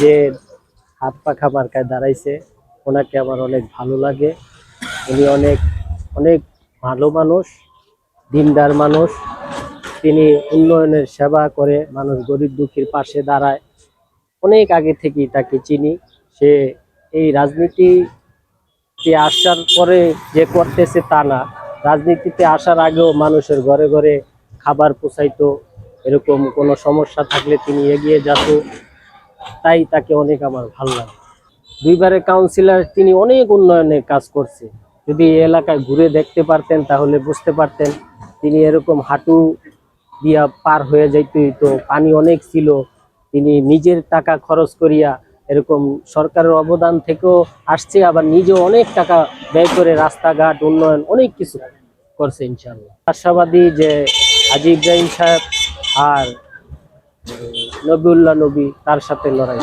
যে হাত পাখা মার্কায় দাঁড়াইছে, ওনাকে আমার অনেক ভালো লাগে। উনি অনেক অনেক ভালো মানুষ, দিনদার মানুষ। তিনি উন্নয়নের সেবা করে, মানুষ গরিব দুঃখীর পাশে দাঁড়ায়। অনেক আগে থেকেই তাকে চিনি। সে এই রাজনীতিতে আসার পরে যে করতেছে তা না, রাজনীতিতে আসার আগেও মানুষের ঘরে ঘরে খাবার পৌঁছাইতো, এরকম কোনো সমস্যা থাকলে তিনি এগিয়ে যেত। তাই তাকে অনেক আমার ভালো লাগে। দুইবারের কাউন্সিলর, তিনি অনেক উন্নয়নের কাজ করছে। যদি এই এলাকায় ঘুরে দেখতে পারতেন তাহলে বুঝতে পারতেন তিনি এরকম হাঁটু দিয়া পার হয়ে যাইতে হইতো, পানি অনেক ছিল। তিনি নিজের টাকা খরচ করিয়া এরকম সরকারের অবদান থেকেও আসছে, আবার নিজেও অনেক টাকা ব্যয় করে রাস্তাঘাট উন্নয়ন অনেক কিছু করছে। ইনশাআল্লাহ আশাবাদী যে হাজী ইব্রাহিম সাহেব আর নবিউল্লাহ নবী তার সাথে লড়াই।